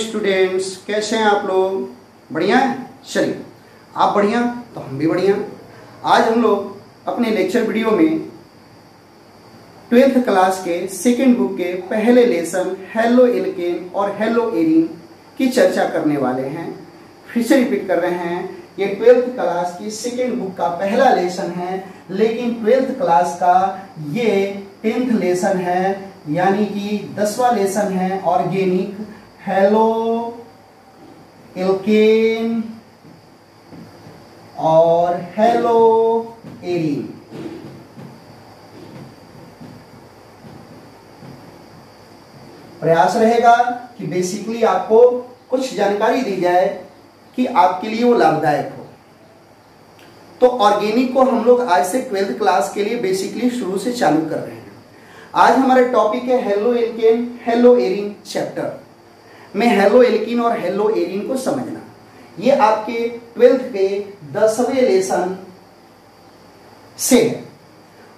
Students, कैसे हैं आप लोग? बढ़िया है। चलिए, आप बढ़िया तो हम भी बढ़िया। आज हम लोग अपने लेक्चर वीडियो में 12th क्लास के सेकेंड बुक के पहले लेसन हेलो एल्केन और हेलो एरीन की चर्चा करने वाले हैं। फिर से रिपीट कर रहे हैं, ये 12th क्लास की सेकेंड बुक का पहला लेसन है, लेकिन 12th क्लास का ये 10th लेसन है, यानी कि 10वां लेसन है ऑर्गेनिक हेलो एल्केन और हेलो एरीन। प्रयास रहेगा कि बेसिकली आपको कुछ जानकारी दी जाए कि आपके लिए वो लाभदायक हो। तो ऑर्गेनिक को हम लोग आज से 12th क्लास के लिए बेसिकली शुरू से चालू कर रहे हैं। आज हमारा टॉपिक है halo alkane hello arene chapter में हेलो एल्कीन और हेलो एरीन को समझना। ये आपके 12th के 10वें लेसन से है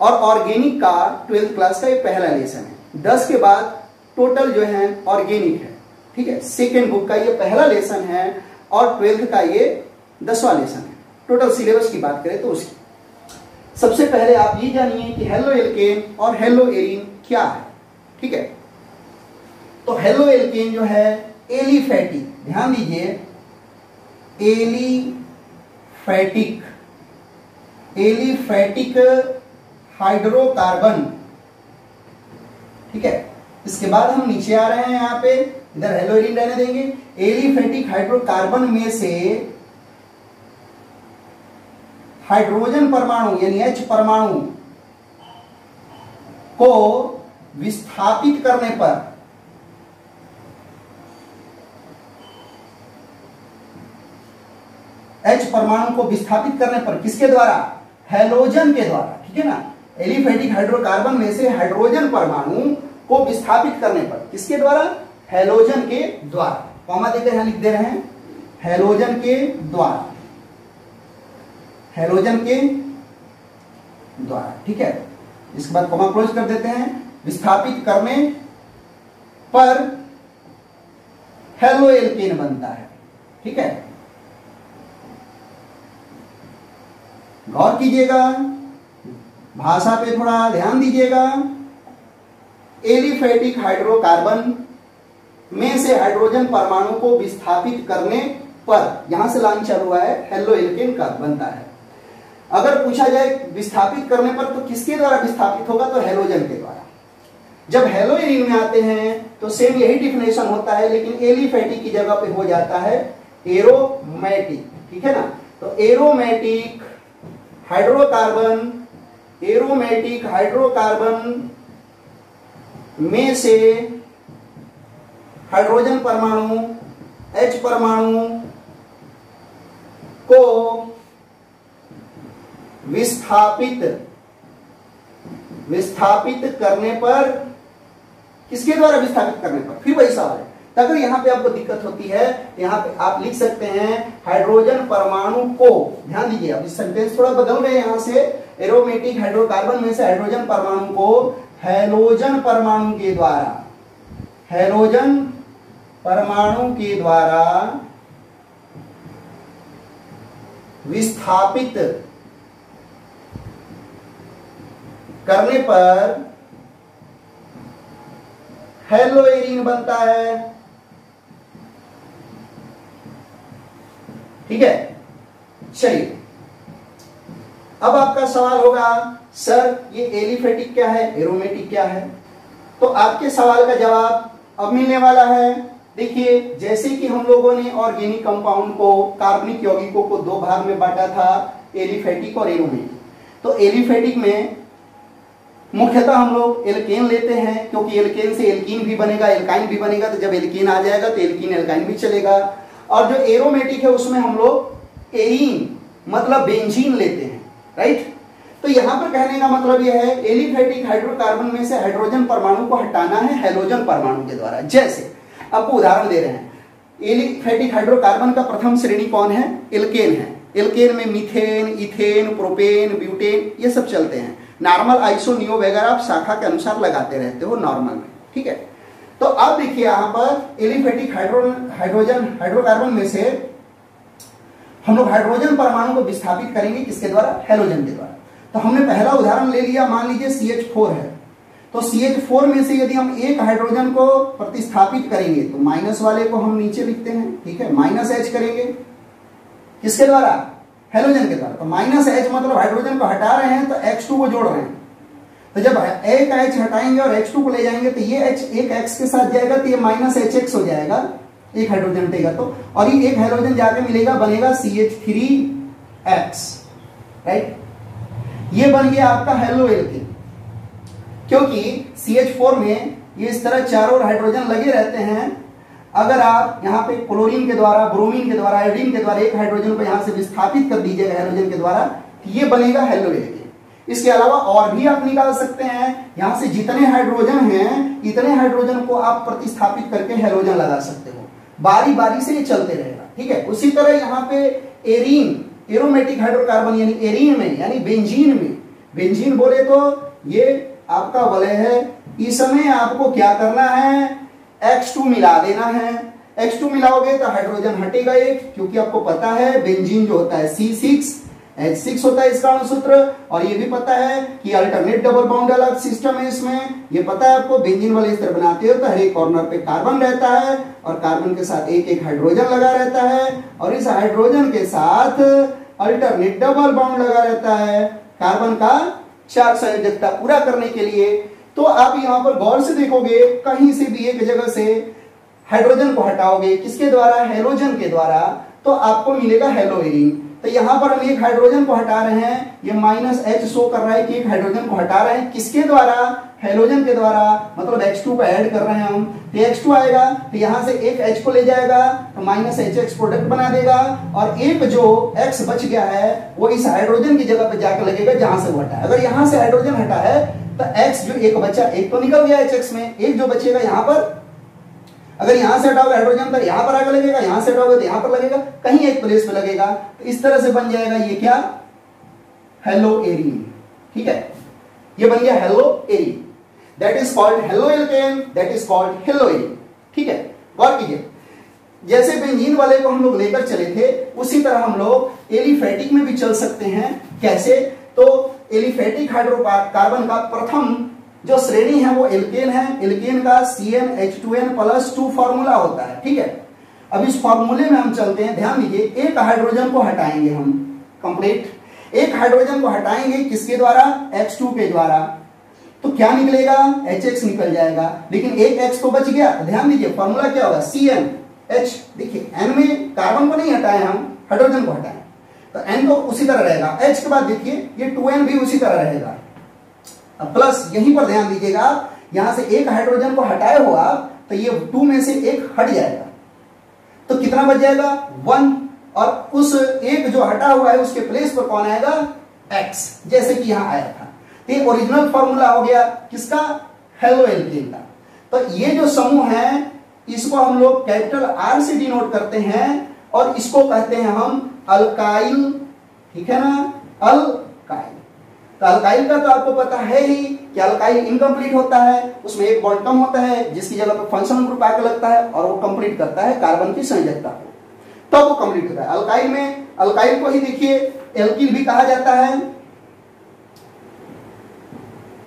और ऑर्गेनिक का 12th क्लास का ये पहला लेसन है। 10 के बाद टोटल जो है ऑर्गेनिक है, ठीक है। सेकेंड बुक का ये पहला लेसन है और 12th का ये 10वां लेसन है। टोटल सिलेबस की बात करें तो उसकी सबसे पहले आप ये जानिए कि हेलो एल्केन और हेलो एरीन क्या है, ठीक है। तो हेलो एल्केन जो है एलिफैटिक, ध्यान दीजिए, एलिफैटिक हाइड्रोकार्बन, ठीक है। इसके बाद हम नीचे आ रहे हैं, यहां पे इधर हेलो एरीन रहने देंगे। एलिफैटिक हाइड्रोकार्बन में से हाइड्रोजन परमाणु यानी H परमाणु को विस्थापित करने पर H परमाणु को विस्थापित करने पर किसके द्वारा? हैलोजन के द्वारा, ठीक है ना। एलिफैटिक हाइड्रोकार्बन में से हाइड्रोजन परमाणु को विस्थापित करने पर किसके द्वारा? हैलोजन के द्वारा। कॉमा देकर यहां लिख दे रहे हैं, हैलोजन के द्वारा, हैलोजन के द्वारा, ठीक है। इसके बाद कॉमा क्लोज कर देते हैं। विस्थापित करने पर हेलो एल्केन बनता है, ठीक है। गौर कीजिएगा, भाषा पे थोड़ा ध्यान दीजिएगा। एलिफैटिक हाइड्रोकार्बन में से हाइड्रोजन परमाणु को विस्थापित करने पर, यहां से लाइन चालू हुआ है, हेलो एल्केन का बनता है। अगर पूछा जाए विस्थापित करने पर तो किसके द्वारा विस्थापित होगा? तो हैलोजन के द्वारा। जब हेलो एरीन में आते हैं तो सेम यही डिफिनेशन होता है, लेकिन एलिफैटिक की जगह पे हो जाता है एरोमेटिक, ठीक है ना। तो एरोमेटिक हाइड्रोकार्बन में से हाइड्रोजन परमाणु H परमाणु को विस्थापित करने पर, किसके द्वारा विस्थापित करने पर? फिर वही सवाल है। तो अगर यहां पे आपको दिक्कत होती है, यहां पे आप लिख सकते हैं हाइड्रोजन परमाणु को, ध्यान दीजिए, अब सेंटेंस थोड़ा बदल गए यहां से। एरोमेटिक हाइड्रोकार्बन में से हाइड्रोजन परमाणु को हैलोजन परमाणु के द्वारा, हैलोजन परमाणु के द्वारा विस्थापित करने पर हेलो एरीन बनता है, ठीक है। चलिए, अब आपका सवाल होगा, सर ये एलिफैटिक क्या है, एरोमेटिक क्या है? तो आपके सवाल का जवाब अब मिलने वाला है। देखिए, जैसे कि हम लोगों ने ऑर्गेनिक कंपाउंड को, कार्बनिक यौगिकों को दो भाग में बांटा था, एलिफैटिक और एरोमेटिक। तो एलिफैटिक में मुख्यतः हम लोग एल्केन लेते हैं, क्योंकि एल्केन से एल्कीन भी बनेगा, एल्काइन भी बनेगा। तो जब एल्कीन आ जाएगा तो एल्कीन एल्काइन भी चलेगा। और जो एरोमेटिक है उसमें हम लोग एरीन मतलब बेंजीन लेते हैं, राइट। तो यहां पर कहने का मतलब यह है, एलिफैटिक हाइड्रोकार्बन में से हाइड्रोजन परमाणु को हटाना है हैलोजन परमाणु के द्वारा। जैसे आपको उदाहरण दे रहे हैं, एलिफैटिक हाइड्रोकार्बन का प्रथम श्रेणी कौन है? एल्केन है। एल्केन में मीथेन, इथेन, प्रोपेन, ब्यूटेन ये सब चलते हैं। नॉर्मल आइसो नियो वगैरह आप शाखा के अनुसार लगाते रहते हो नॉर्मल में, ठीक है। तो अब देखिए यहां पर एलिफेटिक हाइड्रोकार्बन में से हम लोग हाइड्रोजन परमाणु को विस्थापित करेंगे किसके द्वारा? हैलोजन के द्वारा। तो हमने पहला उदाहरण ले लिया, मान लीजिए CH4 है, तो CH4 में से यदि हम एक हाइड्रोजन को प्रतिस्थापित करेंगे तो माइनस वाले को हम नीचे लिखते हैं, ठीक है, -H करेंगे किसके द्वारा? हैलोजन के द्वारा। तो -H मतलब हाइड्रोजन को हटा रहे हैं तो H2 को जोड़ रहे हैं। तो जब एक H हटाएंगे और H2 को ले जाएंगे तो ये H एक X के साथ जाएगा तो ये -HX हो जाएगा, एक हाइड्रोजन हटेगा तो, और ये एक हाइड्रोजन जाके मिलेगा, बनेगा CH3X, राइट। ये बन गया आपका हेलो एल्केन, क्योंकि CH4 में ये इस तरह चारों हाइड्रोजन लगे रहते हैं। अगर आप यहाँ पे क्लोरीन के द्वारा, ब्रोमीन के द्वारा, आयोडीन के द्वारा एक हाइड्रोजन को यहाँ से विस्थापित कर दीजिएगा हाइड्रोजन के द्वारा, तो ये बनेगा हेलो एल्केन। इसके अलावा और भी आप निकाल सकते हैं, यहां से जितने हाइड्रोजन हैं इतने हाइड्रोजन को आप प्रतिस्थापित करके हैलोजन लगा सकते हो, बारी बारी से ये चलते रहेगा, ठीक है। उसी तरह यहाँ पे एरीन, एरोमेटिक हाइड्रोकार्बन यानी एरीन में, यानी बेंजीन में, बेंजीन बोले तो ये आपका वलय है, इस समय आपको क्या करना है? X2 मिला देना है। X2 मिलाओगे तो हाइड्रोजन हटेगा एक, क्योंकि आपको पता है बेंजीन जो होता है C6H6 होता है इसका अणुसूत्र, और ये भी पता है कि अल्टरनेट डबल बॉन्ड अलग सिस्टम है इसमें, ये पता है आपको। बेंजीन वाले इस तरह बनाते हो तो हर एक कॉर्नर पे कार्बन रहता है और कार्बन के साथ एक एक हाइड्रोजन लगा रहता है, और इस हाइड्रोजन के साथ अल्टरनेट डबल बॉन्ड लगा रहता है कार्बन का 4 संयोजकता पूरा करने के लिए। तो आप यहाँ पर गौर से देखोगे, कहीं से भी एक जगह से हाइड्रोजन को हटाओगे किसके द्वारा? हैलोजन के द्वारा, तो आपको मिलेगा हेलो एरीन। तो यहां पर हम एक हाइड्रोजन को हटा रहे हैं, ये -H शो कर रहा है कि एक हाइड्रोजन को हटा रहे हैं किसके द्वारा? हैलोजन के द्वारा, मतलब H2 को ऐड कर रहे हैं हम, तो H2 आएगा तो यहां से एक H को ले जाएगा तो -HX प्रोडक्ट बना देगा, और एक जो X बच गया है वो इस हाइड्रोजन की जगह पे जाकर लगेगा जहां से वो हटा है। अगर यहां से हाइड्रोजन हटा है तो X जो एक बचा, एक तो निकल गया HX में, एक जो बचेगा यहां पर, अगर यहां से हटाओगे हाइड्रोजन तो यहां पर आगे लगेगा, यहां से हटाओगे तो यहां पर लगेगा, कहीं एक प्लेस पे लगेगा। तो इस तरह से बन जाएगा ये क्या? हेलो एरीन, ठीक है, ये बन गया hello arene. That is called halo alkane, that is called hello arene, ठीक है। गौर कीजिए, जैसे बेंजीन वाले को हम लोग लेकर चले थे, उसी तरह हम लोग एलिफेटिक में भी चल सकते हैं। कैसे? तो एलिफेटिक हाइड्रोकार्बन का प्रथम जो श्रेणी है वो एल्केन है। एल्केन का CnH2n+2 फॉर्मूला होता है, ठीक है। अब इस फॉर्मूले में हम चलते हैं, ध्यान दीजिए, एक हाइड्रोजन को हटाएंगे हम, कंप्लीट एक हाइड्रोजन को हटाएंगे किसके द्वारा? X2 के द्वारा, तो क्या निकलेगा? HX निकल जाएगा, लेकिन एक X तो बच गया। ध्यान दीजिए फॉर्मूला क्या होगा? CnH, देखिए N में कार्बन को नहीं हटाए हम, हाइड्रोजन को हटाए, तो N तो उसी तरह रहेगा। H के बाद देखिए ये 2N भी उसी तरह रहेगा। अब प्लस यहीं पर ध्यान दीजिएगा, यहां से एक हाइड्रोजन को हटाए हो आप, तो ये 2 में से एक हट जाएगा, तो कितना बच जाएगा? 1, और उस एक जो हटा हुआ है उसके प्लेस पर कौन आएगा? X, जैसे कि यहां आया था। तो ये ओरिजिनल फॉर्मूला हो गया किसका? हेलो एल्केन का। तो ये जो समूह है इसको हम लोग कैपिटल R से डिनोट करते हैं, और इसको कहते हैं हम अल्काइल, ठीक है ना, अल्काइल। तो अल्काइल का तो आपको पता है ही कि अल्काइल इनकम्प्लीट होता है, उसमें एक बॉन्ड कम होता है, जिसकी जगह पर फंक्शनल ग्रुप आकर लगता है और वो कंप्लीट करता है कार्बन की संयोजकता को, तब वो कंप्लीट होता है। अल्काइल में, अल्काइल को ही देखिए एल्किल भी कहा जाता है।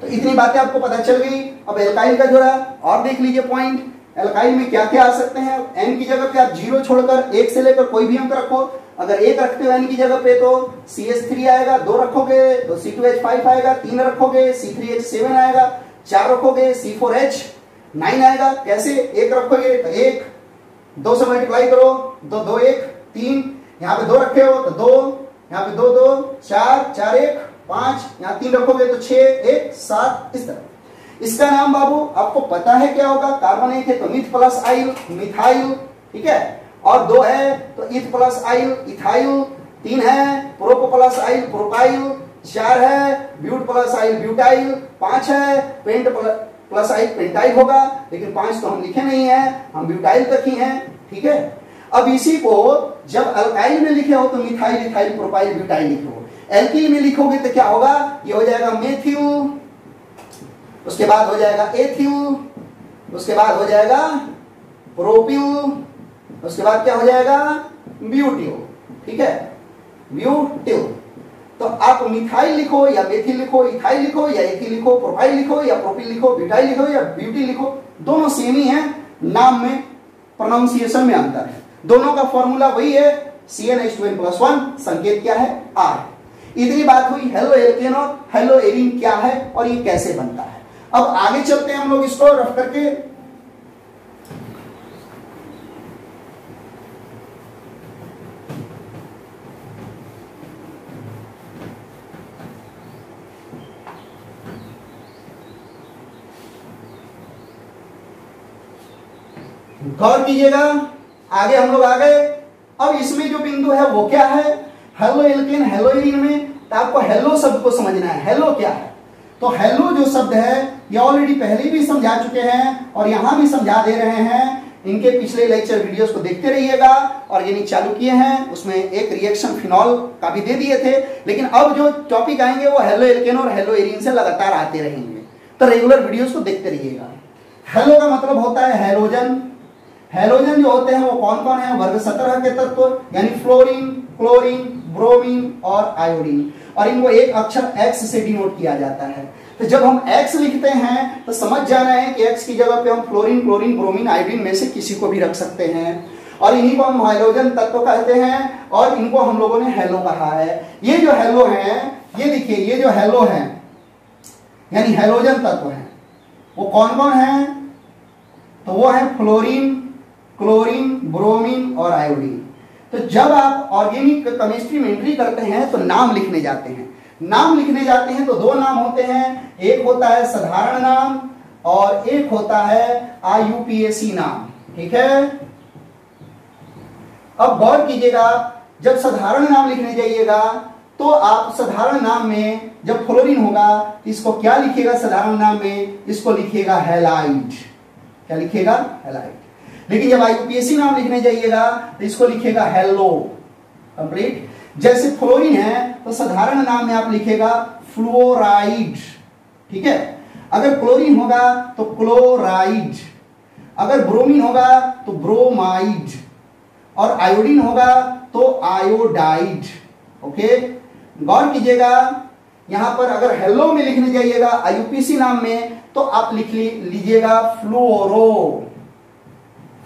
तो इतनी बातें आपको पता चल गई। अब एल्काइल का जोड़ा और देख लीजिए पॉइंट, एल्काइल में क्या क्या आ सकते हैं। N की जगह पे आप 0 छोड़कर 1 से लेकर कोई भी अंक रखो। अगर 1 रखते हो N की जगह पे तो CH3 आएगा, 2 रखोगे तो C2H5 आएगा, 3 रखोगे C3H7 आएगा, 4 रखोगे C4H9 आएगा। कैसे? 1 रखोगे तो 1, 2 से मल्टीप्लाई करो, 2 2 1 3, यहाँ पे 2 रखे हो तो 2, यहाँ पे 2 2 4 4 1 5, यहाँ 3 रखोगे तो 6 1 7, इस तरह। इसका नाम बाबू आपको पता है क्या होगा? कार्बन 1 है तो मिथ प्लस आइल, मिथाइल, ठीक है, और 2 है तो इथ प्लस आइल, इथाइल, 3 है प्रोप प्लस आइल, प्रोपाइल, 4 है ब्यूट प्लस आइल, ब्यूटाइल, 5 है पेंट प्लस आइल, पेंटाइल होगा, लेकिन 5 तो हम लिखे नहीं है, हम ब्यूटाइल तक ही हैं, ठीक है। अब इसी को जब अल्काइल में लिखे हो तो मिथाइल, इथाइल, प्रोपाइल, ब्यूटाइल लिखे हो। एल्किल में लिखोगे तो क्या होगा? ये हो जाएगा मेथिल, उसके बाद हो जाएगा एथिल, उसके बाद हो जाएगा प्रोपिल, उसके बाद क्या हो जाएगा ब्यूटिल। ठीक है, ब्यूटिल। तो आप मिथाइल लिखो या मेथिल लिखो, इथाइल लिखो या एथिल लिखो, प्रोपाइल लिखो या प्रोपिल लिखो, ब्यूटाइल लिखो या ब्यूटिल लिखो, दोनों सेम ही है, नाम में प्रोनाउंसिएशन में अंतर है। दोनों का फॉर्मूला वही है CnH2n+1, संकेत क्या है R। इतनी बात हुई हेलो एल्केन और हेलो एरीन क्या है और ये कैसे बनता है। अब आगे चलते हैं हम लोग इसको रफ करके। गौर कीजिएगा, आगे हम लोग आ गए। अब इसमें जो बिंदु है वो क्या है, हेलो एल्केन हेलो एरीन में, तो आपको हेलो शब्द को समझना है। हेलो क्या है, तो हेलो जो शब्द है ये ऑलरेडी पहले भी समझा चुके हैं और यहां भी समझा दे रहे हैं। इनके पिछले लेक्चर वीडियोस को देखते रहिएगा। ऑर्गेनिक चालू किए हैं, उसमें एक रिएक्शन फिनॉल का भी दे दिए थे, लेकिन अब जो टॉपिक आएंगे वो हेलो एल्केन और हेलो एरीन से लगातार आते रहेंगे, तो रेगुलर वीडियोस को देखते रहिएगा। हेलो का मतलब होता है हैलोजन। हैलोजन जो होते हैं वो कौन कौन है, वर्ग 17 के तत्व, यानी फ्लोरीन, क्लोरीन, ब्रोमीन और आयोडीन, और इनको एक अक्षर X से डिनोट किया जाता है। तो जब हम X लिखते हैं तो समझ जाना है कि X की जगह पे हम फ्लोरीन, क्लोरीन, ब्रोमीन, आयोडीन में से किसी को भी रख सकते हैं, और इन्हीं को हम हैलोजन तत्व कहते हैं, और इनको हम लोगों ने हेलो कहा है। ये जो हेलो है, ये देखिए, ये जो हेलो है यानी हैलोजन तत्व है, वो कौन कौन है, तो वो है फ्लोरीन, क्लोरीन, ब्रोमीन और आयोडीन। तो जब आप ऑर्गेनिक केमिस्ट्री में एंट्री करते हैं तो नाम लिखने जाते हैं। नाम लिखने जाते हैं तो दो नाम होते हैं, एक होता है साधारण नाम और एक होता है IUPAC नाम। ठीक है, अब गौर कीजिएगा, जब साधारण नाम लिखने जाइएगा तो आप साधारण नाम में जब फ्लोरीन होगा इसको क्या लिखिएगा, साधारण नाम में इसको लिखिएगा हैलाइड। क्या लिखिएगा, हैलाइड। लेकिन जब IUPAC नाम लिखने जाइएगा तो इसको लिखेगा हेलो। कंप्लीट। जैसे फ्लोरीन है तो साधारण नाम में आप लिखेगा फ्लोराइड। ठीक है, अगर क्लोरीन होगा तो क्लोराइड, अगर ब्रोमीन होगा तो ब्रोमाइड, और आयोडीन होगा तो आयोडाइड। ओके, गौर कीजिएगा, यहां पर अगर हेलो में लिखने जाइएगा IUPAC नाम में तो आप लिख लीजिएगा फ्लोरो।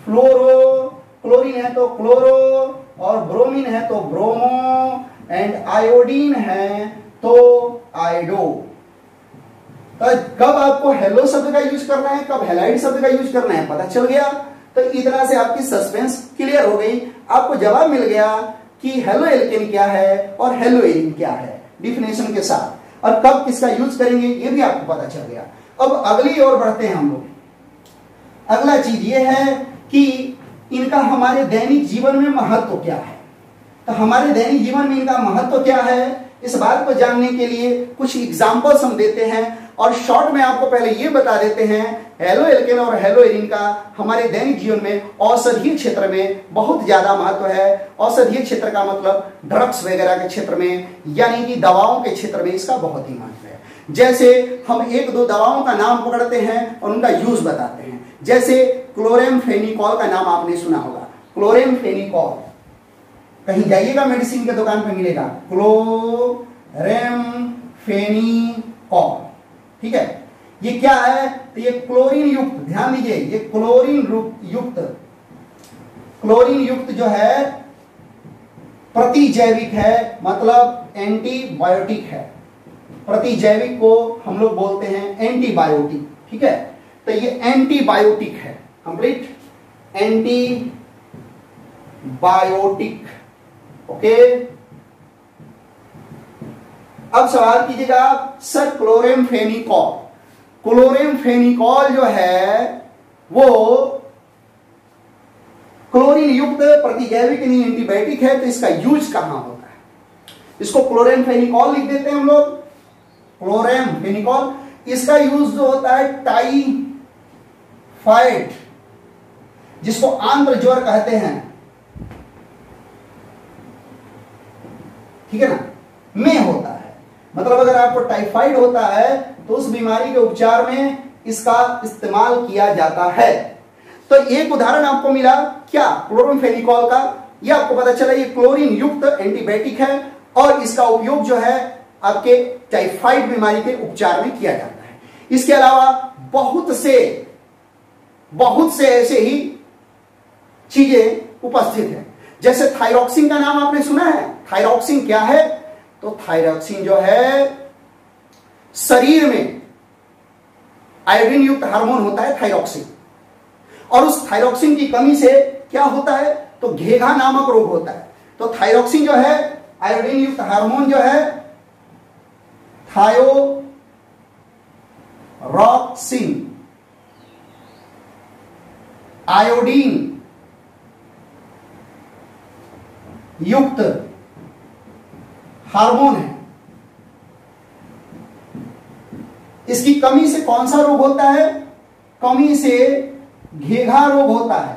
फ्लोरो, क्लोरीन है तो क्लोरो, और ब्रोमीन है तो ब्रोमो, एंड आयोडीन है तो आयोडो। तो कब आपको हेलो शब्द का यूज करना है, कब हैलाइड शब्द का यूज करना है, पता चल गया। तो इतना से आपकी सस्पेंस क्लियर हो गई, आपको जवाब मिल गया कि हेलो एल्केन क्या है और हेलो एरीन क्या है डिफिनेशन के साथ, और कब किसका यूज करेंगे ये भी आपको पता चल गया। अब अगली ओर बढ़ते हैं हम लोग। अगला चीज ये है कि इनका हमारे दैनिक जीवन में महत्व क्या है। तो हमारे दैनिक जीवन में इनका महत्व क्या है, इस बात को जानने के लिए कुछ एग्जांपल्स हम देते हैं, और शॉर्ट में आपको पहले ये बता देते हैं हेलो एल्केन और हेलो एरीन का हमारे दैनिक जीवन में औषधीय क्षेत्र में बहुत ज्यादा महत्व है। औषधीय क्षेत्र का मतलब ड्रग्स वगैरह के क्षेत्र में, यानी कि दवाओं के क्षेत्र में इसका बहुत ही महत्व है। जैसे हम एक दो दवाओं का नाम पकड़ते हैं और उनका यूज बताते हैं। जैसे क्लोरेमफेनिकॉल का नाम आपने सुना होगा, क्लोरेमफेनिकॉल, कहीं जाइएगा मेडिसिन के दुकान पे मिलेगा क्लोरेमफेनिकॉल। ठीक है, ये क्या है, तो ये क्लोरीन युक्त, ध्यान दीजिए, ये क्लोरीन युक्त जो है प्रतिजैविक है, मतलब एंटीबायोटिक है। प्रतिजैविक को हम लोग बोलते हैं एंटीबायोटिक। ठीक है, तो ये एंटीबायोटिक है, कंप्लीट एंटीबायोटिक। ओके, अब सवाल कीजिएगा आप, सर क्लोरेमफेनिकॉल, क्लोरेमफेनिकॉल जो है वो क्लोरीन युक्त प्रतिजैविक नहीं एंटीबायोटिक है, तो इसका यूज कहां होता है। इसको क्लोरेमफेनिकॉल लिख देते हैं हम लोग, क्लोरेमफेनिकॉल। इसका यूज जो होता है टाइफाइड, जिसको आंध्र ज्वर कहते हैं, ठीक है ना, में होता है। मतलब अगर आपको टाइफाइड होता है तो उस बीमारी के उपचार में इसका इस्तेमाल किया जाता है। तो एक उदाहरण आपको मिला क्या, क्लोरोफेनिकॉल का। ये आपको पता चला ये क्लोरीन युक्त एंटीबायोटिक है और इसका उपयोग जो है आपके टाइफाइड बीमारी के उपचार में किया जाता है। इसके अलावा बहुत से ऐसे ही चीजें उपस्थित हैं, जैसे थायरॉक्सिन का नाम आपने सुना है। थायरॉक्सिन क्या है, तो थायरॉक्सिन जो है शरीर में आयोडीन युक्त हार्मोन होता है थायरॉक्सिन, और उस थायरॉक्सिन की कमी से क्या होता है, तो घेघा नामक रोग होता है। तो थायरॉक्सिन जो है आयोडीन युक्त हार्मोन जो है थायोरॉक्सिन आयोडीन युक्त हार्मोन है। इसकी कमी से कौन सा रोग होता है, कमी से घेघा रोग होता है।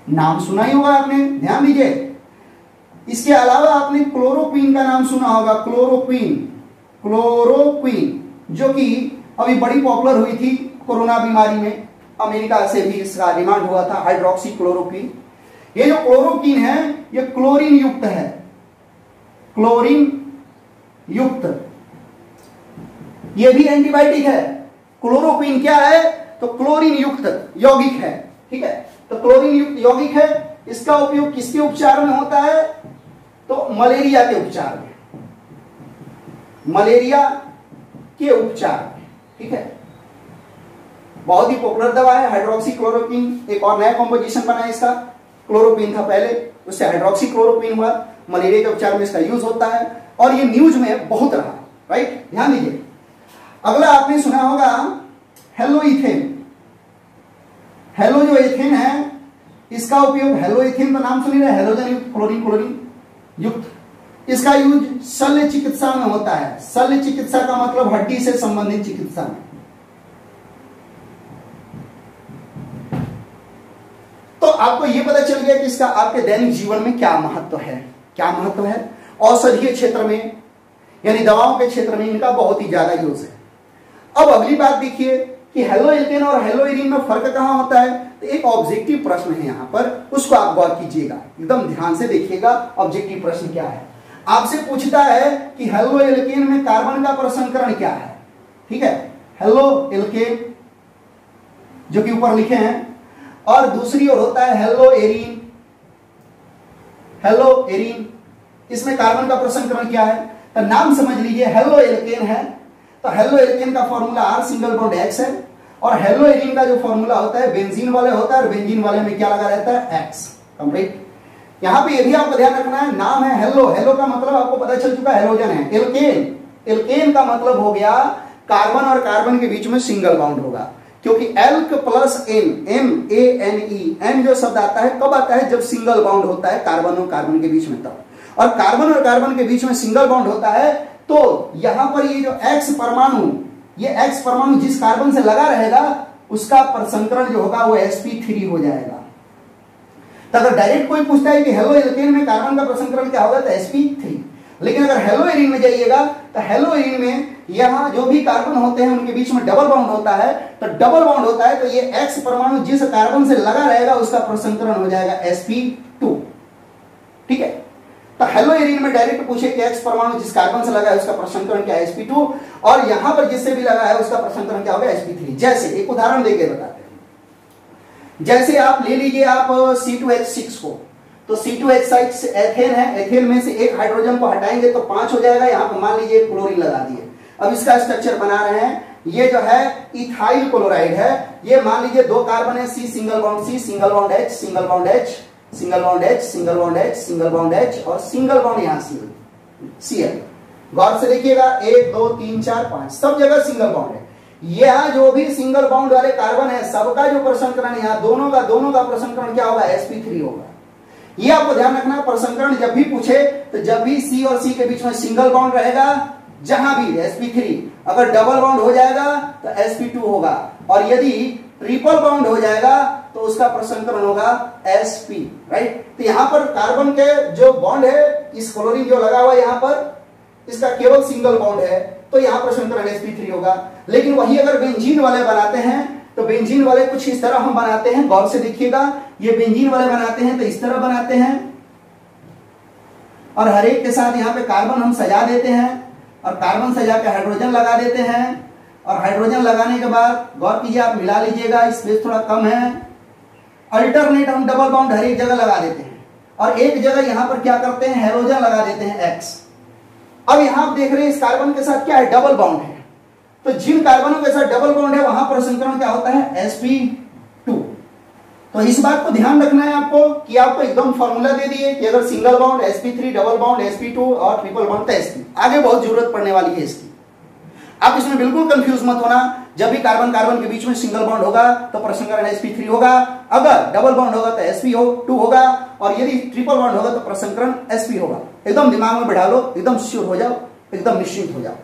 नाम सुना ही होगा आपने, ध्यान दीजिए। इसके अलावा आपने क्लोरोक्विन का नाम सुना होगा, क्लोरोक्विन जो कि अभी बड़ी पॉपुलर हुई थी कोरोना बीमारी में, अमेरिका से भी इसका डिमांड हुआ था, हाइड्रोक्सी क्लोरोक्विन। ये जो क्लोरोक्विन है ये क्लोरीन युक्त है, क्लोरीन युक्त, ये भी एंटीबायोटिक है। क्लोरोक्विन क्या है, तो क्लोरीन युक्त यौगिक है, ठीक है। तो क्लोरीन युक्त यौगिक है, इसका उपयोग किसके उपचार में होता है, तो मलेरिया के उपचार में, मलेरिया के उपचार में, ठीक है। बहुत ही पॉपुलर दवा है हाइड्रोक्सी क्लोरोक्विन। एक और नया कॉम्पोजिशन बना है इसका, क्लोरोक्विन था पहले, उससे हाइड्रोक्सी क्लोरोक्विन हुआ, मलेरिया के उपचार में इसका यूज होता है और ये न्यूज में बहुत रहा, राइट। ध्यान दीजिए। अगला आपने सुना होगा हेलोइथेन। हेलो जो एथेन है इसका उपयोग, हेलोइथेन का नाम सुनिए, हेलोजन युक्त क्लोरीन युक्त, इसका यूज शल्य चिकित्सा में होता है। शल्य चिकित्सा का मतलब हड्डी से संबंधित चिकित्सा में। तो आपको यह पता चल गया कि इसका आपके दैनिक जीवन में क्या महत्व है, क्या महत्व है। औषधीय क्षेत्र में यानी दवाओं के क्षेत्र में इनका बहुत ही ज्यादा यूज है। अब अगली बात देखिए कि हेलोइथेन और हेलोइरिन में फर्क कहां होता है। तो एक ऑब्जेक्टिव प्रश्न है यहां पर, उसको आप गौर कीजिएगा, एकदम ध्यान से देखिएगा। ऑब्जेक्टिव प्रश्न क्या है, आपसे पूछता है कि हेलोइथेन में कार्बन का प्रसंस्करण क्या है, ठीक है। हेलोइथेन जो कि ऊपर लिखे हैं, और दूसरी ओर होता है हेलोएरिन। हेलोएरिन इसमें कार्बन का प्रसंस्करण क्या है, तो नाम समझ लीजिए, हेलोइथेन है तो हेलोइथेन का formula R single bond X है, और हेलोएरिन का जो फॉर्मूला होता है बेंजीन वाले होता है, और बेंजीन वाले में क्या लगा रहता है, X। कंप्लीट। यहां पे ये भी आपको ध्यान रखना है, नाम है हेलो, हेलो का मतलब आपको पता चल चुका है हेलोजन है। एल्केन, एल्केन का मतलब हो गया कार्बन और कार्बन के बीच में सिंगल बॉन्ड होगा, क्योंकि alk plus ane, MANE, ane जो शब्द आता है कब आता है, जब सिंगल बॉन्ड होता है कार्बन और कार्बन के बीच में तब। और कार्बन और कार्बन के बीच में सिंगल बॉन्ड होता है तो यहां पर ये जो X परमाणु, ये X परमाणु जिस कार्बन से लगा रहेगा उसका प्रसंस्करण जो होगा वो sp3 हो जाएगा। तो अगर डायरेक्ट कोई पूछता है कि हेलोइथेन में कार्बन का प्रसंस्करण क्या होगा, तो sp3। लेकिन अगर हेलोएरिन में जाइएगा तो हेलोएरिन में यहां जो भी कार्बन होते हैं उनके बीच में डबल बॉन्ड होता है, तो डबल बॉन्ड होता है तो ये X परमाणु जिस कार्बन से लगा रहेगा उसका प्रसंस्करण हो जाएगा sp2, ठीक है। तो हेलोएरिन में डायरेक्ट पूछे कि X परमाणु जिस कार्बन से लगा है उसका प्रसंस्करण क्या है, sp2, और यहां पर जिससे भी लगा है उसका प्रसंस्करण क्या होगा, sp3। जैसे एक उदाहरण देके बताते हैं, जैसे आप ले लीजिए आप C2H6 को, तो C2H6 एथेन है, एथेन में से एक हाइड्रोजन को हटाएंगे तो 5 हो जाएगा। यहां पर मान लीजिए क्लोरीन लगा दिए, अब इसका स्ट्रक्चर बना रहे हैं, ये जो है इथाइल क्लोराइड है, ये मान लीजिए 2 कार्बन है, C single bond C, single bond H, single bond H, single bond H, single bond H, single bond H, और सिंगल बॉन्ड यहां Cl। गौर से देखिएगा 1 2 3 4 5 सब जगह सिंगल बॉन्ड है। यहां जो भी सिंगल बॉन्ड वाले कार्बन है सबका जो प्रसंस्करण यहां दोनों का प्रसंस्करण क्या होगा, sp3 होगा। ये आपको ध्यान रखना, प्रसंस्करण जब भी पूछे तो जब भी C और C के बीच में सिंगल बॉन्ड रहेगा, जहां भी sp3, अगर डबल बॉन्ड हो जाएगा तो sp2 होगा, और यदि ट्रिपल बॉन्ड हो जाएगा तो उसका प्रसंस्करण होगा sp, राइट। तो यहां पर कार्बन के जो बॉन्ड है, इस क्लोरीन जो लगा हुआ है यहां पर, इसका केवल सिंगल बॉन्ड है, तो यहाँ प्रसंकरण sp3 होगा। लेकिन वही अगर बेंजीन वाले बनाते हैं तो बेंजीन वाले कुछ इस तरह हम बनाते हैं, गौर से देखिएगा, ये बेंजीन वाले बनाते हैं तो इस तरह बनाते हैं और हर एक के साथ यहाँ पे कार्बन हम सजा देते हैं और कार्बन सजा के हाइड्रोजन लगा देते हैं और हाइड्रोजन लगाने के बाद गौर कीजिए, आप मिला लीजिएगा, स्पेस थोड़ा कम है, अल्टरनेट हम डबल बॉन्ड हर एक जगह लगा देते हैं और एक जगह यहां पर क्या करते हैं, हेलोजन लगा देते हैं X। अब यहां आप देख रहे हैं इस कार्बन के साथ क्या है, डबल बॉन्ड है, तो जिन कार्बनों के साथ डबल बॉन्ड है वहां पर संकरण क्या होता है, sp2। तो इस बात को ध्यान रखना है आपको कि आपको एकदम फॉर्मूला दे दिए कि अगर single bond sp3, double bond sp2 और ट्रिपल बॉन्ड तो sp, आगे बहुत जरूरत पड़ने वाली है इसकी। आप इसमें बिल्कुल कंफ्यूज मत होना, जब भी कार्बन कार्बन के बीच में सिंगल बॉन्ड होगा तो प्रसंकरण sp3 होगा, अगर डबल बॉन्ड होगा तो sp2 होगा और यदि ट्रिपल बॉन्ड होगा तो प्रसंकरण sp होगा। एकदम दिमाग में बैठा लो, एकदम श्योर हो जाओ, एकदम निश्चिंत हो जाओ।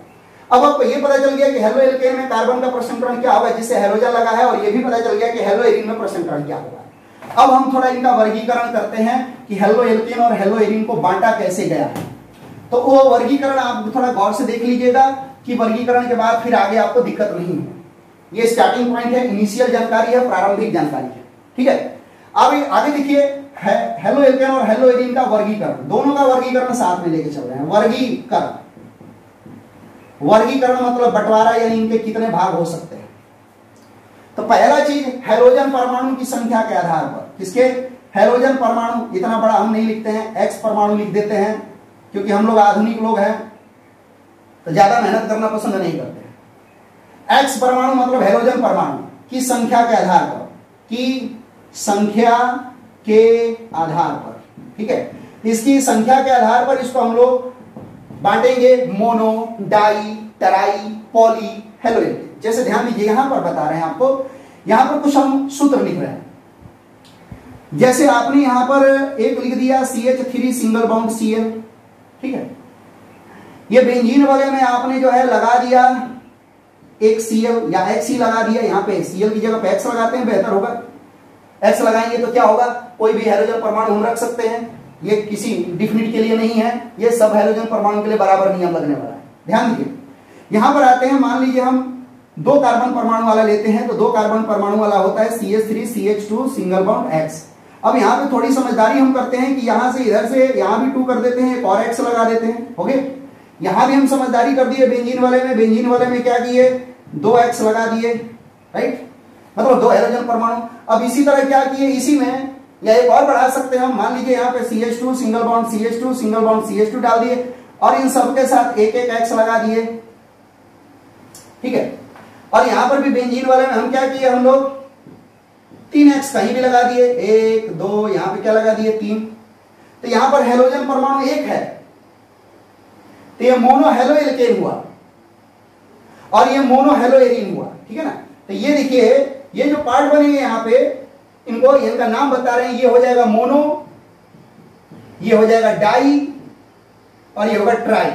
अब आपको ये पता चल गया कि हेलो एल्केन में कार्बन का प्रसंकरण क्या होगा जिससे हेलोजन लगा है, और ये भी पता चल गया कि हेलो एरीन में प्रसंकरण क्या होगा। अब हम थोड़ा इनका वर्गीकरण करते हैं कि हेलो एल्केन और हेलो एरीन को बांटा कैसे गया है। तो वो वर्गीकरण आप थोड़ा गौर से देख लीजिएगा कि वर्गीकरण के बाद फिर आगे आपको दिक्कत नहीं है। ये स्टार्टिंग पॉइंट है, इनिशियल जानकारी है, प्रारंभिक जानकारी है, ठीक है। अब आगे देखिए, हेलो एल्केन और हेलो एरीन का वर्गीकरण, दोनों का वर्गीकरण साथ में लेके चल रहे हैं। वर्गीकरण, वर्गीकरण मतलब बंटवारा, यानी इनके कितने भाग हो सकते हैं। तो पहला चीज, हैलोजन परमाणु की संख्या के आधार पर, किसके, हैलोजन परमाणु, इतना बड़ा हम नहीं लिखते हैं, एक्स परमाणु लिख देते हैं क्योंकि हम लोग आधुनिक लोग हैं तो ज्यादा मेहनत करना पसंद नहीं करते हैं। एक्स परमाणु मतलब हैलोजन परमाणु की संख्या के आधार पर, की संख्या के आधार पर, ठीक है। इसकी संख्या के आधार पर इसको हम लोग बांटेंगे mono, di, tri, poly, haloalkane. जैसे ध्यान दीजिए, यहां पर बता रहे हैं आपको, यहां पर कुछ हम सूत्र लिख रहे हैं। जैसे आपने यहां पर एक लिख दिया CH3 सिंगल बॉन्ड Cl, ठीक है। ये बेंजीन वाले में आपने जो है लगा दिया एक Cl या XC लगा दिया, यहां पे Cl की जगह पे X लगाते हैं, बेहतर होगा। X लगाएंगे तो क्या होगा, कोई भी हैलोजन परमाणु हम रख सकते हैं, ये किसी डिफिनिट के लिए नहीं है, ये सब हैलोजन परमाणु के लिए बराबर नियम लगने वाला है। ध्यान दीजिए, यहां पर आते हैं, मान लीजिए हम दो कार्बन परमाणु वाला लेते हैं, तो दो कार्बन परमाणु वाला होता है CH3 CH2 single bond X। अब यहां पे थोड़ी समझदारी हम करते हैं कि यहां से इधर से यहां भी 2 कर देते हैं, एक और X लगा देते हैं, ओके। यहां भी हम समझदारी कर दिए, बेंजीन वाले में क्या किए, 2 X लगा दिए, राइट, मतलब 2 हैलोजन परमाणु। अब इसी तरह क्या किए, इसी में या एक और बढ़ा सकते हैं हम, मान लीजिए यहाँ पे CH2 single bond CH2 single bond CH2 डाल दिए और इन सब के साथ एक एक X लगा दिए, ठीक है। और यहां पर भी बेंजीन वाले में हम क्या किए, हम लोग 3X कहीं भी लगा दिए, 1 2, यहां पे क्या लगा दिए 3। तो यहां पर हैलोजन परमाणु 1 है, तो ये मोनो हेलो एल्केन हुआ और ये मोनो हेलो एरीन हुआ, ठीक है ना। तो ये देखिए, ये जो पार्ट बनेंगे यहाँ पे, इनको इनका नाम बता रहे हैं, ये हो जाएगा मोनो, ये हो जाएगा डाई और ये होगा ट्राई,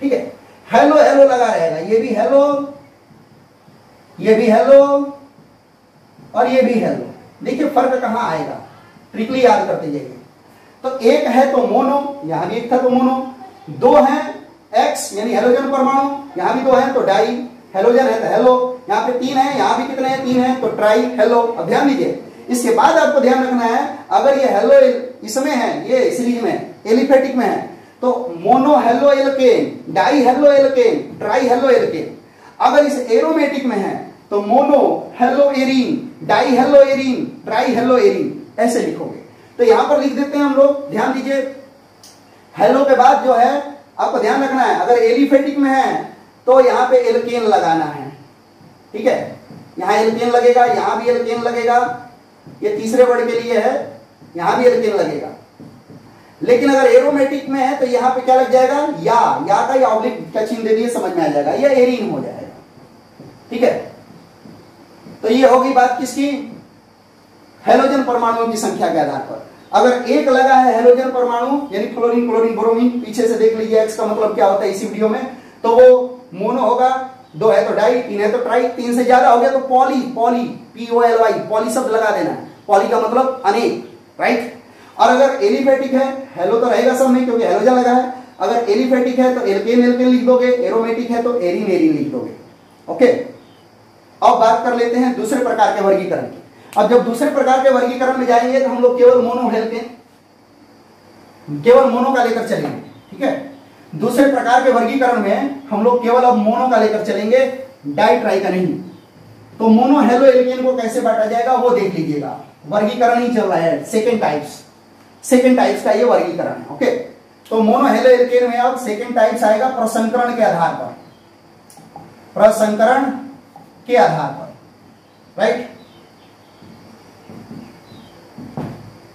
ठीक है। हेलो हेलो लगा रहेगा, ये भी हेलो, ये भी हेलो और ये भी हेलो। देखिए फर्क कहां आएगा, ट्रिकली याद करते जाइए। तो एक है तो मोनो, यहां भी एक था तो मोनो, 2 है एक्स यानी हेलोजन परमाणु, यहां भी 2 है तो डाई, हेलोजन है तो हेलो, यहाँ पे 3 है, यहां भी कितने हैं 3 है तो ट्राई, हेलो। अब ध्यान दीजिए, इसके बाद आपको ध्यान रखना है, अगर ये हेलो इसमें है, ये सीरीज में एलिफेटिक में है, तो mono halo alkane, die halo alkane, try halo alkane. अगर इस एरोमेटिक में है तो mono hello arene, die hello arene, try hello arene, ऐसे लिखोगे। तो यहां पर लिख देते हैं हम लोग, ध्यान दीजिए, हेलो के बाद जो है आपको ध्यान रखना है, अगर एलिफेटिक में है तो यहां पे एल्केन लगाना है, ठीक है। यहां एल्केन लगेगा, यहां भी एल्केन लगेगा, ये तीसरे वर्ड के लिए है, यहां भी एल्केन लगेगा। लेकिन अगर एरोमेटिक में है तो यहां पे क्या लग जाएगा, या का या ऑब्लिक का चिन्ह दे दिए, समझ में आ जाएगा, ये एरीन हो जाएगा, ठीक है। तो ये होगी बात किसकी, हैलोजन परमाणुओं की संख्या के आधार पर। अगर एक लगा है हैलोजन परमाणु यानी फ्लोरीन क्लोरीन ब्रोमीन, पीछे से देख लीजिए एक्स का मतलब क्या होता है इसी वीडियो में, तो वो मोनो होगा, 2 है तो डाई, 3 है तो ट्राई, 3 से ज्यादा हो गया तो पॉली, POLY, पॉली शब्द लगा देना है, पॉली का मतलब अनेक, राइट। और अगर एलिफेटिक है, हेलो तो रहेगा सब में क्योंकि हेलोजन लगा है, अगर एलिफेटिक है तो एल्केन एल्केन लिख दोगे, एरोमेटिक है तो एरीन एरीन लिख दोगे। ओके, अब बात कर लेते हैं दूसरे प्रकार के वर्गीकरण की। अब जब दूसरे प्रकार के वर्गीकरण में जाएंगे तो हम लोग केवल मोनो एल्केन, केवल मोनो का लेकर चलेंगे। ठीक है, दूसरे प्रकार के वर्गीकरण में हम लोग केवल अब मोनो का लेकर चलेंगे, डाई ट्राई का नहीं। तो मोनो हेलो एल्केन को कैसे बांटा जाएगा वो देख लीजिएगा, वर्गीकरण ही चल रहा है, सेकेंड टाइप्स का ये वर्गीकरण है। ओके, तो मोनो हेलो एल्केन में अब सेकेंड टाइप्स आएगा प्रसंकरण के आधार पर, प्रसंकरण के आधार पर, राइट।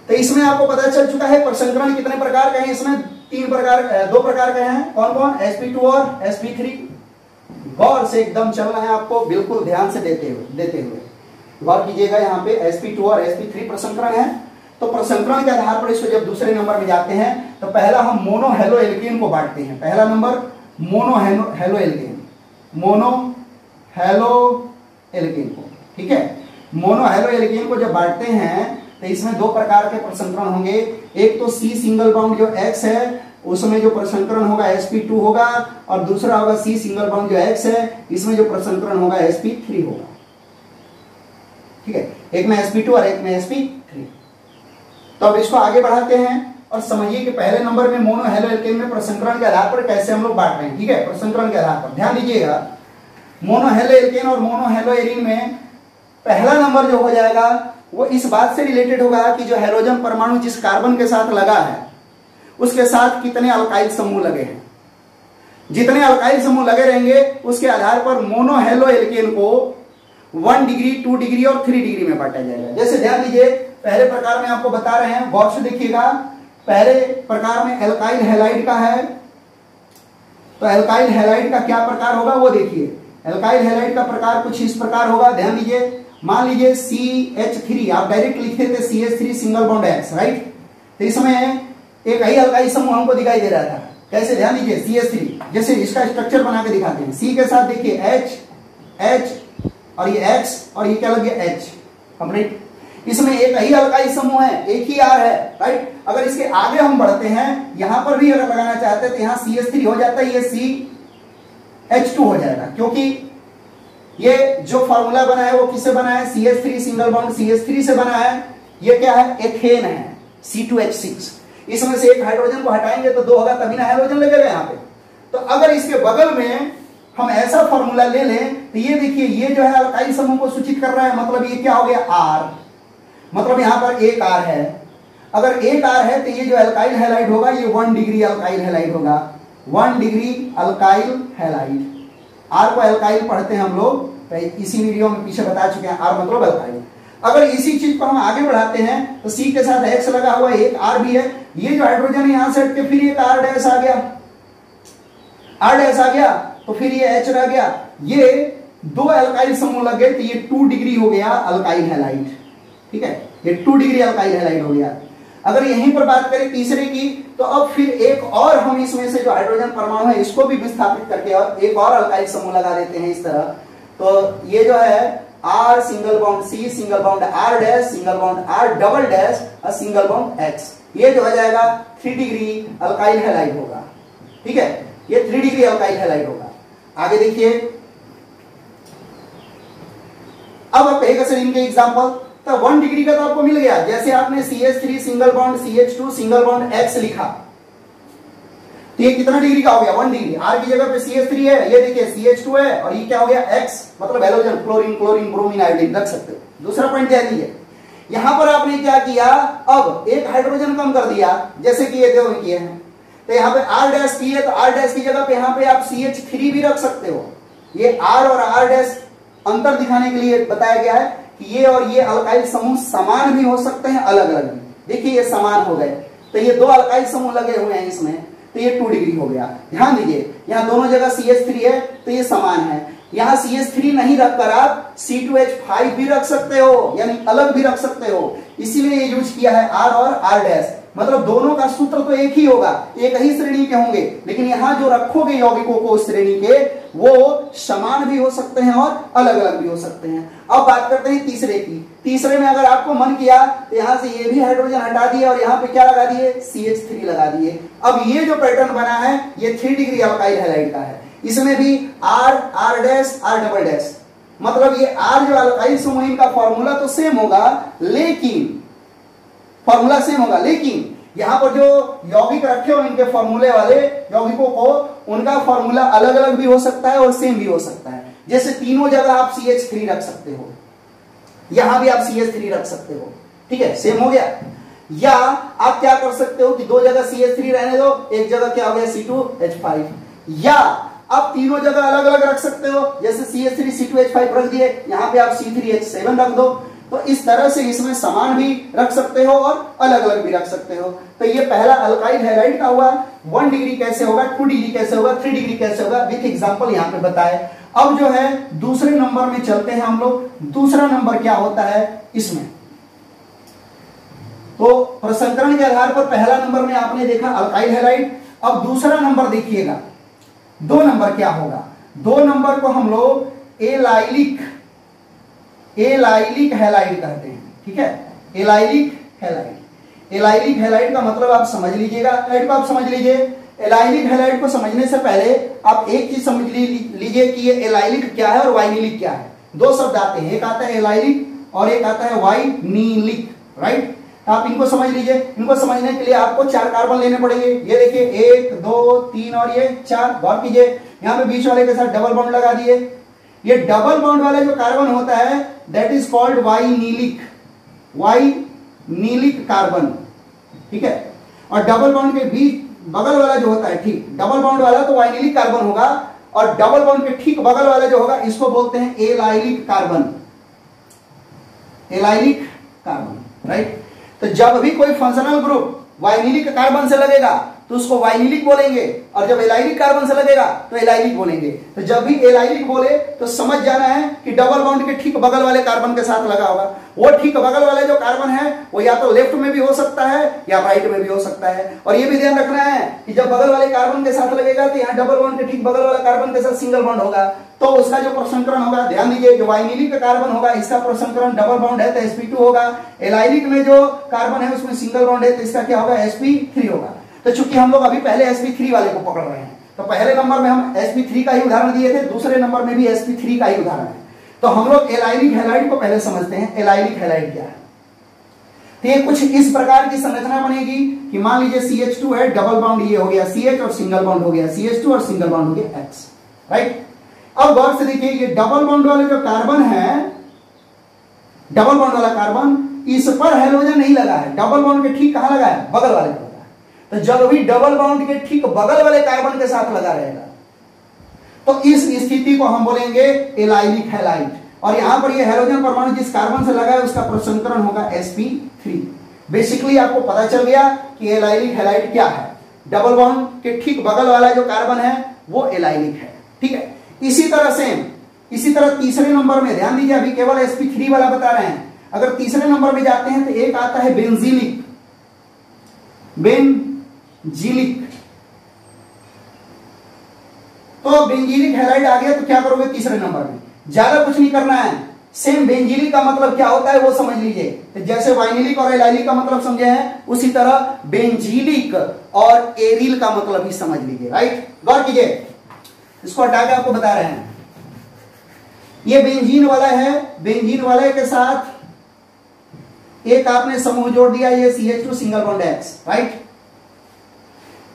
तो इसमें आपको पता चल चुका है प्रसंकरण कितने प्रकार के हैं, इसमें दो प्रकार के हैं। कौन कौन? sp2 और sp3। गौर से एकदम चलना है आपको, बिल्कुल ध्यान से देते हुए गौर कीजिएगा। यहाँ पे sp2 और sp3 प्रसंकरण है। तो प्रसंकरण के आधार पर इसको जब दूसरे नंबर में जाते हैं तो पहला हम मोनो हेलो एल्केन को बांटते हैं। पहला number mono halo alkane, mono halo alkane को। ठीक है, मोनो हेलो एल्केन को जब बांटते हैं तो इसमें दो प्रकार के प्रसंकरण होंगे। एक तो सी सिंगल बॉन्ड जो X है उसमें जो प्रसंकरण होगा sp2 होगा, और दूसरा होगा सी सिंगल बॉन्ड जो X है इसमें जो प्रसंकरण होगा sp3 होगा। ठीक है, एक में sp2 और एक में sp3। तो अब इसको आगे बढ़ाते हैं और समझिए कि पहले नंबर में मोनो हेलो एल्केन में प्रसंकरण के आधार पर कैसे हम लोग बांट रहे हैं। ठीक है, प्रसंकरण के आधार पर ध्यान दीजिएगा। मोनो हेलो एल्केन और मोनो हेलो एरीन में पहला नंबर जो हो जाएगा वो इस बात से रिलेटेड होगा कि जो हाइड्रोजन परमाणु जिस कार्बन के साथ लगा है उसके साथ कितने अल्काइल समूह लगे हैं। जितने अल्काइल समूह लगे रहेंगे उसके आधार पर मोनो हेलो एल्केन को 1 डिग्री, 2 डिग्री और 3 डिग्री में बांटा जाएगा। जैसे ध्यान दीजिए, पहले प्रकार में आपको बता रहे हैं, गौर से देखिएगा। पहले प्रकार में एल्काइल हैलाइड का है, तो एल्काइल हैलाइड का क्या प्रकार होगा वो देखिए। एल्काइल हैलाइड का प्रकार कुछ इस प्रकार होगा, ध्यान दीजिए। मान लीजिए CH3, आप डायरेक्ट लिखते थे CH3 single bond X, right. तो इसमें एक ही अल्काइल समूह हमको दिखाई दे रहा था। कैसे? ध्यान दीजिए, CH3 जैसे इसका स्ट्रक्चर बना के दिखाते हैं। C के साथ देखिए H और ये X और ये क्या लग गया H, कंप्लीट। इसमें एक ही अल्काइल समूह है, एक ही R है, राइट। अगर इसके आगे हम बढ़ते हैं, यहां पर भी अगर लगाना चाहते हैं तो यहाँ CH3 हो जाता है, ये CH2 हो जाएगा, क्योंकि ये जो फॉर्मूला बना है वो किससे बना है? CH3 सिंगल बॉन्ड CH3 से बना है। ये क्या है? एथेन है, C2H6। इसमें से एक हाइड्रोजन को हटाएंगे तो 2 होगा, तभी ना हाइड्रोजन लगेगा यहाँ पे। तो अगर इसके बगल में हम ऐसा फॉर्मूला ले लें तो ये देखिए, ये जो है अल्काइल समूह को सूचित कर रहा है, मतलब ये क्या हो गया? R, मतलब यहाँ पर एक R है। अगर एक R है तो ये जो अल्काइल हैलाइड होगा ये 1 डिग्री अल्काइल हैलाइड होगा, 1 डिग्री अल्काइल हैलाइड। R को अल्काइल पढ़ते हैं हम लोग, इसी वीडियो में पीछे बता चुके हैं, R मतलब अल्काइल। अगर इसी चीज को हम आगे बढ़ाते हैं तो C के साथ X लगा हुआ है, एक R भी है। ये जो हाइड्रोजन है यहां से हट के फिर एक R डैश आ गया, R डैश आ गया, तो फिर ये H रह गया। ये 2 अल्काइल समूह लग गए तो ये 2 डिग्री हो गया अल्काइल हैलाइड। ठीक है, ये 2 डिग्री अल्काइल हैलाइड हो गया। अगर यहीं पर बात करें तीसरे की, तो अब फिर एक और हम इसमें से जो हाइड्रोजन परमाणु है इसको भी विस्थापित करके और एक और अल्काइल समूह लगा देते हैं इस तरह। तो ये जो है R single bond C single bond R dash single bond R double dash और सिंगल बॉन्ड X, ये जो हो जाएगा 3 डिग्री अल्काइल हैलाइड होगा। ठीक है, ये 3 डिग्री अल्काइल हैलाइड होगा। आगे देखिए, अब आप कहेगा सर इनके एग्जांपल, तो 1 डिग्री का तो आपको मिल गया। जैसे आपने CH3 single bond CH2 single bond X लिखा तो ये कितना डिग्री का हो गया? 1 डिग्री। R की जगह पे CH3 है, ये देखिए CH2 है, और ये क्या हो गया? X, मतलब halogen, chlorine, chlorine, bromine, iodine रख सकते हो। दूसरा पॉइंट ध्यान दीजिए, यहां पर आपने क्या किया? अब एक हाइड्रोजन कम कर दिया, जैसे कि ये दो किए हैं। तो यहाँ पे R डैश की है तो R डैश की जगह पे यहाँ पे आप CH3 भी रख सकते हो। ये R और R डैश अंतर दिखाने के लिए बताया गया है कि ये और ये अल्काइल समूह समान भी हो सकते हैं, अलग अलग भी। देखिए ये समान हो गए, तो ये 2 अल्काइल समूह लगे हुए हैं इसमें, तो ये 2 डिग्री हो गया। ध्यान दीजिए, यहाँ दोनों जगह CH3 है तो ये समान है। यहाँ CH3 नहीं रखकर आप C2H5 भी रख सकते हो, यानी अलग भी रख सकते हो, इसीलिए ये यूज किया है R और R डैश। मतलब दोनों का सूत्र तो एक ही होगा, एक ही श्रेणी के होंगे, लेकिन यहां जो रखोगे यौगिकों को उस श्रेणी के, वो समान भी हो सकते हैं और अलग अलग भी हो सकते हैं। अब बात करते हैं तीसरे की। तीसरे में अगर आपको मन किया तो यहां से ये भी हाइड्रोजन हटा दिए और यहां पे क्या लगा दिए, CH3 लगा दिए। अब ये जो पैटर्न बना है ये 3 डिग्री अल्काइल हैलाइड का है। इसमें भी R, R dash, R double dash, मतलब ये R जो अल्काइल समूह इनका फॉर्मूला तो सेम होगा, लेकिन फॉर्मूला सेम होगा, लेकिन यहां पर जो यौगिक रखे हो इनके फॉर्मूले वाले यौगिकों को, उनका फॉर्मूला अलग अलग भी हो सकता है और सेम भी हो सकता है। जैसे तीनों जगह आप CH3 रख सकते हो, यहां भी आप CH3 रख सकते हो, ठीक है, सेम हो गया। या आप क्या कर सकते हो कि दो जगह CH3 रहने दो, एक जगह क्या हो गया C2H5, या आप तीनों जगह अलग अलग रख सकते हो, जैसे CH3 C2H5 रख दिए, यहां पे आप C3H7 रख दो। तो इस तरह से इसमें समान भी रख सकते हो और अलग अलग भी रख सकते हो। तो ये पहला अल्काइल हैलाइड का हुआ। 1 डिग्री कैसे होगा, 2 डिग्री कैसे होगा, 3 डिग्री कैसे होगा, विथ एग्जांपल यहां पे बताए। अब जो है दूसरे नंबर में चलते हैं हम लोग। दूसरा नंबर क्या होता है इसमें, तो प्रसंकरण के आधार पर पहला नंबर में आपने देखा अल्काइल हैलाइड। अब दूसरा नंबर देखिएगा, 2 नंबर क्या होगा। 2 नंबर को हम लोग एलाइलिक हैलाइड कहते हैं, ठीक है, एलाइलिक हैलाइड। एलाइलिक हैलाइड का मतलब आप समझ लीजिएगा, हैलाइड को आप समझ लीजिए। एलाइलिक हैलाइड को समझने से पहले आप एक चीज समझ लीजिए कि ये एलाइलिक क्या है और वाइनिलिक क्या है। 2 शब्द आते हैं, एक आता है एलाइलिक और एक आता है वाइनिलिक, राइट। आप इनको समझ लीजिए। इनको समझने के लिए आपको 4 कार्बन लेने पड़ेंगे। ये देखिए 1 2 3 और ये 4। गौर कीजिए, यहां पे बीच वाले के साथ डबल बॉन्ड लगा दिए। ये डबल बॉन्ड वाला जो कार्बन होता है that is called vinylic, vinylic carbon, ठीक है। और डबल बॉन्ड के बीच बगल वाला जो होता है, ठीक, डबल बॉन्ड वाला तो वाइनिलिक कार्बन होगा, और डबल बॉन्ड के ठीक बगल वाला जो होगा इसको बोलते हैं allylic carbon, allylic carbon, right. तो जब भी कोई फंक्शनल ग्रुप वाइनिलिक कार्बन से लगेगा तो उसको वाइनिलिक बोलेंगे, और जब एलाइलिक कार्बन से लगेगा तो एलाइलिक बोलेंगे। तो जब भी एलाइलिक बोले तो समझ जाना है कि डबल बॉन्ड के ठीक बगल वाले कार्बन के साथ लगा होगा। वो ठीक बगल वाले जो कार्बन है वो या तो लेफ्ट में भी हो सकता है या राइट में भी हो सकता है। और ये भी ध्यान रखना है कि जब बगल वाले कार्बन के साथ लगेगा तो यहाँ डबल बॉन्ड के ठीक बगल वाला कार्बन के साथ सिंगल बॉन्ड होगा, तो उसका जो प्रसंकरण होगा, ध्यान दीजिए, जो वाइनिलिक का कार्बन होगा इसका प्रसंकरण डबल बॉन्ड है तो sp2 होगा। एलाइलिक में जो कार्बन है उसमें सिंगल बॉन्ड है तो इसका क्या होगा, sp3 होगा। तो चूंकि हम लोग अभी पहले sp3 वाले को पकड़ रहे हैं, तो पहले नंबर में हम sp3 का ही उदाहरण दिए थे, दूसरे नंबर में भी sp3 का ही उदाहरण है। तो हम लोग एलाइलिक हैलाइड को पहले समझते हैं। एलाइलिक हैलाइड क्या है, तो ये कुछ इस प्रकार की संरचना बनेगी कि मान लीजिए CH2 है, डबल बॉन्ड ये हो गया CH और सिंगल बॉन्ड हो गया CH2 और सिंगल बॉन्ड हो गया X, राइट। अब गौर से देखिए, ये डबल बॉन्ड वाले जो कार्बन है, डबल बॉन्ड वाला कार्बन, इस पर हैलोजन नहीं लगा है, डबल बॉन्ड के ठीक कहां लगा है, बगल वाले पर लगा है। तो जब भी डबल बॉन्ड के ठीक बगल वाले कार्बन के साथ लगा रहेगा तो इस स्थिति को हम बोलेंगे एलाइलिक हैलाइड। और यहां पर ये हैलोजन परमाणु जिस कार्बन से लगा है उसका प्रसंकरण होगा sp3। बेसिकली आपको पता चल गया कि एलाइलिक हैलाइड क्या है। डबल बॉन्ड के ठीक बगल वाला जो कार्बन है वो एलाइलिक है, ठीक है। इसी तरह तीसरे नंबर में ध्यान दीजिए, अभी केवल sp3 वाला बता रहे हैं। अगर तीसरे नंबर में जाते हैं तो एक आता है बेंजीलिक, बेंजीलिक। तो बेंजीलिक हैलाइड आ गया तो क्या करोगे तीसरे नंबर में, ज्यादा कुछ नहीं करना है। सेम बेंजीलिक का मतलब क्या होता है वो समझ लीजिए। तो जैसे वाइनिलिक और एलाइलिक का मतलब समझे हैं, उसी तरह बेंजीलिक और एरिल का मतलब भी समझ लीजिए, राइट। गौर कीजिए, इसको हटा के आपको बता रहे हैं। ये बेंजीन वाला है, बेंजीन वाले के साथ एक आपने समूह जोड़ दिया, ये CH2 single bond X, right.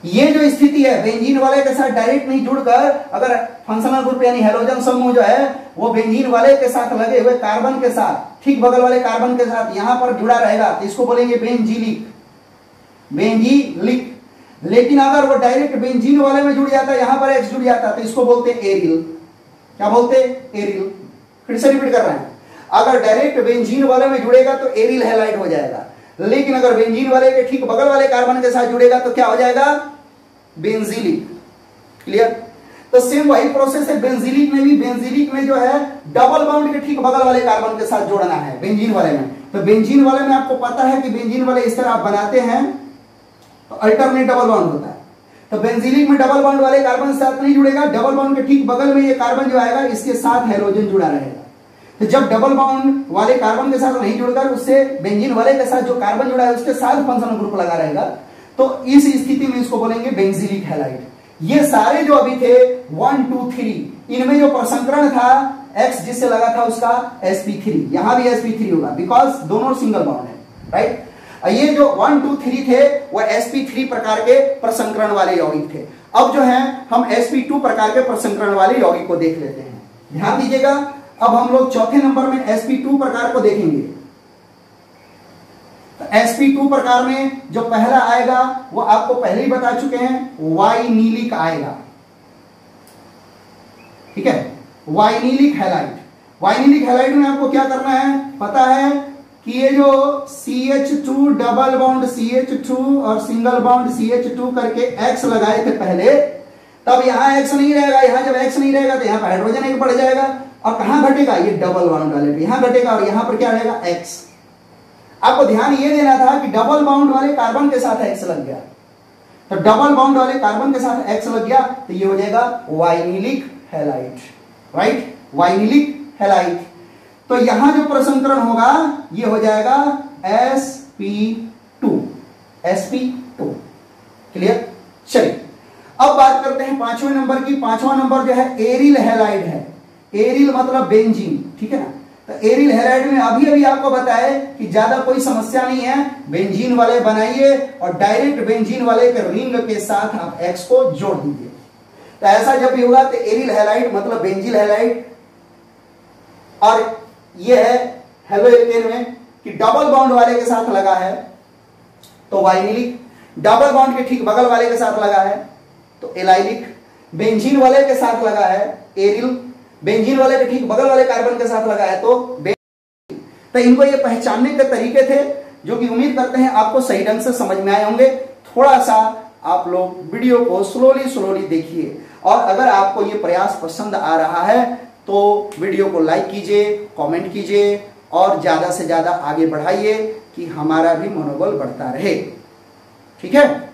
ये जो स्थिति है बेंजीन वाले के साथ डायरेक्ट नहीं जुड़कर, अगर फंक्शनल ग्रुप यानी हैलोजन समूह जो है वो बेंजीन वाले के साथ लगे हुए कार्बन के साथ, ठीक बगल वाले कार्बन के साथ यहां पर जुड़ा रहेगा तो इसको बोलेंगे बेंजीलिक, बेंजीलिक। लेकिन अगर वो डायरेक्ट बेंजीन वाले में जुड़ जाता, यहां पर X जुड़ जाता तो इसको बोलते हैं एरिल। क्या बोलते हैं, एरिल। फिर से रिपीट कर रहे हैं, अगर डायरेक्ट बेंजीन वाले में जुड़ेगा तो एरिल हैलाइड हो जाएगा, लेकिन अगर बेंजीन वाले के ठीक बगल वाले कार्बन के साथ जुड़ेगा तो क्या हो जाएगा, बेंजीलिक। क्लियर। तो सेम वही प्रोसेस है बेंजीलिक में भी। बेंजीलिक में जो है डबल बॉन्ड के ठीक बगल वाले कार्बन के साथ जोड़ना है बेंजीन वाले में। तो बेंजीन वाले में आपको पता है कि बेंजीन वाले इस तरह आप बनाते हैं, तो अल्टरनेट डबल बॉन्ड होता है। तो बेंजीलिक में डबल बॉन्ड वाले कार्बन के साथ नहीं जुड़ेगा, डबल बॉन्ड के ठीक बगल में ये कार्बन जो आएगा इसके साथ हैलोजन जुड़ा रहेगा। तो जब डबल बॉन्ड वाले कार्बन के साथ नहीं जुड़कर उससे बेंजीन वाले के साथ जो कार्बन जुड़ा है उसके साथ फंक्शनल ग्रुप लगा रहेगा, तो इस स्थिति में इसको बोलेंगे बेंजीलिक हैलाइड। ये सारे जो अभी थे 1 2 3, इनमें जो प्रसंकरण था X जिससे लगा था उसका sp3, यहां भी sp3 होगा बिकॉज दोनों सिंगल बॉन्ड है, राइट। ये जो 1 2 3 थे वो sp3 प्रकार के प्रसंकरण वाले यौगिक थे। अब जो है हम sp2 प्रकार के प्रसंकरण वाले यौगिक को देख लेते हैं। ध्यान दीजिएगा, अब हम लोग चौथे नंबर में sp2 प्रकार को देखेंगे। तो sp2 प्रकार में जो पहला आएगा वो आपको पहले ही बता चुके हैं, वाइनिलिक आएगा, ठीक है, वाइनिलिक हैलाइड। वाइनिलिक हैलाइड में आपको क्या करना है पता है कि ये जो CH2 डबल बॉन्ड CH2 और सिंगल बॉन्ड CH2 करके X लगाए थे पहले, तब यहां X नहीं रहेगा। यहां जब X नहीं रहेगा तो यहां पर हाइड्रोजन एक बढ़ जाएगा और कहां घटेगा, ये डबल बॉन्ड वाले पे यहां घटेगा और यहां पर क्या रहेगा X। आपको ध्यान ये देना था कि डबल बॉन्ड वाले कार्बन के साथ X लग गया, तो डबल बॉन्ड वाले कार्बन के साथ X लग गया तो ये हो जाएगा vinylic halide, right, vinylic halide. तो यहां जो प्रसंकरण होगा ये हो जाएगा sp2, sp2, क्लियर। चलिए अब बात करते हैं पांचवें नंबर की। पांचवा नंबर जो है एरिल हैलाइड है। एरिल मतलब बेंजीन, ठीक है ना। तो एरिल हैलाइड में अभी अभी आपको बताया कि ज्यादा कोई समस्या नहीं है, बेंजीन वाले बनाइए और डायरेक्ट बेंजीन वाले के रिंग के साथ आप X को जोड़ दीजिए। तो ऐसा जब भी होगा तो एरिल हैलाइड मतलब बेंजील हैलाइड। और ये है हेलो एल्केन में कि डबल बॉन्ड वाले के साथ लगा है तो वाइनिलिक, डबल बॉन्ड के ठीक बगल वाले के साथ लगा है तो एलाइलिक, बेंजीन वाले के साथ लगा है एरिल, बेंजीन वाले के ठीक बगल वाले कार्बन के साथ लगा है तो बेंजीन। तो इनको ये पहचानने के तरीके थे जो कि उम्मीद करते हैं आपको सही ढंग से समझ में आए होंगे। थोड़ा सा आप लोग वीडियो को स्लोली देखिए और अगर आपको ये प्रयास पसंद आ रहा है तो वीडियो को लाइक कीजिए, कमेंट कीजिए और ज्यादा से ज्यादा आगे बढ़ाइए कि हमारा भी मनोबल बढ़ता रहे, ठीक है।